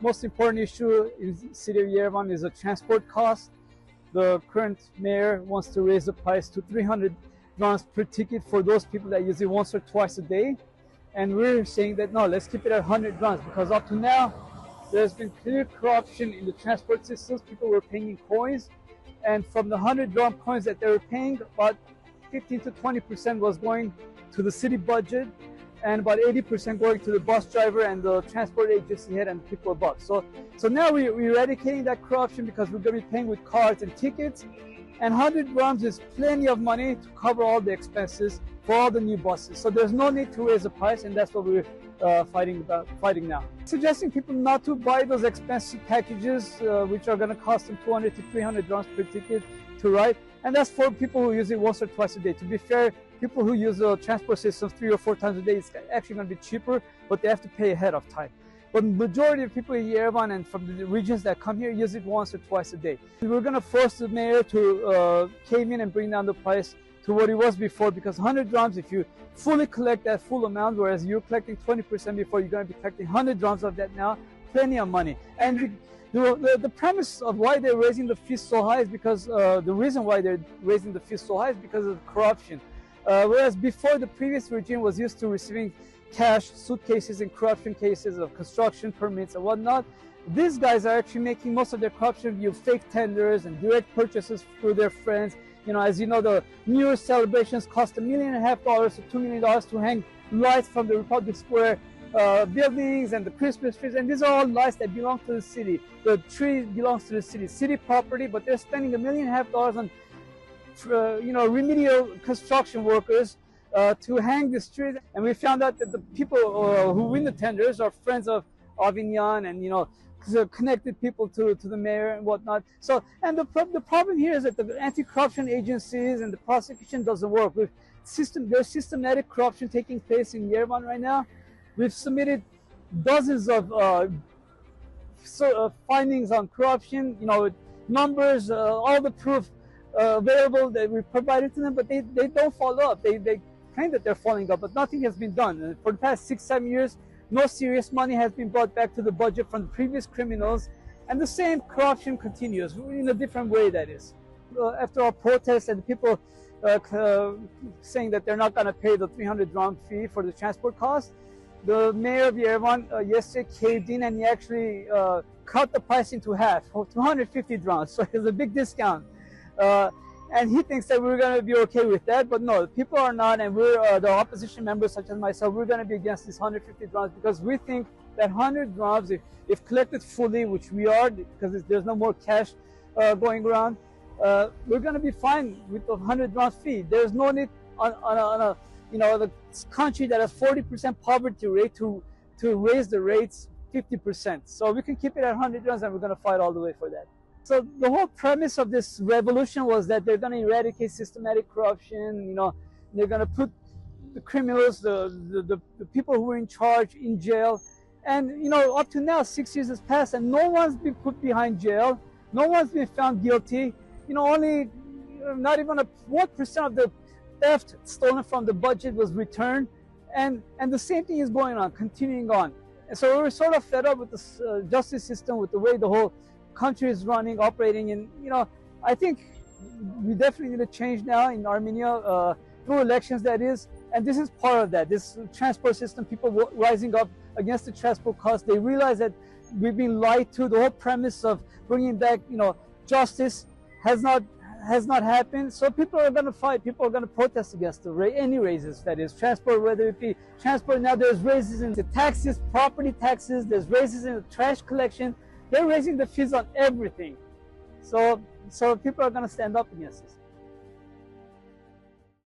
most important issue in the city of Yerevan is the transport cost. The current mayor wants to raise the price to 300 drams per ticket for those people that use it once or twice a day. And we're saying that no, let's keep it at 100 drams, because up to now, there's been clear corruption in the transport systems. People were paying in coins, and from the 100 dram coins that they were paying, about 15 to 20% was going to the city budget, and about 80% going to the bus driver and the transport agency head and people above. So now we're eradicating that corruption, because we're going to be paying with cards and tickets, and 100 drams is plenty of money to cover all the expenses for all the new buses. So there's no need to raise the price, and that's what we're fighting now. Suggesting people not to buy those expensive packages, which are going to cost them 200 to 300 drams per ticket to ride, and that's for people who use it once or twice a day. To be fair, people who use the transport system 3 or 4 times a day, it's actually going to be cheaper, but they have to pay ahead of time. But the majority of people in Yerevan and from the regions that come here use it once or twice a day. We're going to force the mayor to cave in and bring down the price to what it was before, because 100 drams, if you fully collect that full amount, whereas you're collecting 20% before, you're going to be collecting 100 drams of that now, plenty of money. And the premise of why they're raising the fees so high is because the reason why they're raising the fees so high is because of corruption. Whereas before, the previous regime was used to receiving cash, suitcases in corruption cases of construction permits and whatnot, these guys are actually making most of their corruption via fake tenders and direct purchases through their friends. You know, as you know, the New Year's celebrations cost $1.5 million to $2 million to hang lights from the Republic Square buildings and the Christmas trees, and these are all lights that belong to the city. The tree belongs to the city property, but they're spending $1.5 million on remedial construction workers to hang the street. And we found out that the people who win the tenders are friends of Avignon and connected people to the mayor and whatnot. So, and the problem here is that the anti-corruption agencies and the prosecution doesn't work. There's systematic corruption taking place in Yerevan right now. We've submitted dozens of findings on corruption, numbers, all the proof available that we provided to them, but they don't follow up. They claim that they're following up, but nothing has been done. For the past 6-7 years, no serious money has been brought back to the budget from the previous criminals, and the same corruption continues in a different way, that is. After our protests and people saying that they're not going to pay the 300 dram fee for the transport cost, the mayor of Yerevan yesterday caved in, and he actually cut the price into half, for 250 drams, so it's a big discount. And he thinks that we're going to be okay with that, but no, people are not, and we're the opposition members such as myself, we're going to be against this 150 drams, because we think that 100 drams, if collected fully, which we are, because there's no more cash going around, we're going to be fine with the 100 drams fee. There's no need on the country that has 40% poverty rate to raise the rates 50%. So we can keep it at 100 drams, and we're going to fight all the way for that. So the whole premise of this revolution was that they're going to eradicate systematic corruption. They're going to put the criminals, the people who were in charge, in jail. And up to now, 6 years has passed, and no one's been put behind jail. No one's been found guilty. Only not even 1% of the theft stolen from the budget was returned, and the same thing is going on, continuing on. And so we're sort of fed up with this justice system, with the way the whole country is running, operating, and I think we definitely need a change now in Armenia through elections, that is, and this is part of that. This transport system, people rising up against the transport costs, they realize that we've been lied to. The whole premise of bringing back justice has not happened. So people are going to fight. People are going to protest against any raises, that is transport, whether it be transport. Now there's raises in the taxes, property taxes, there's raises in the trash collection. They're raising the fees on everything. So people are going to stand up against this.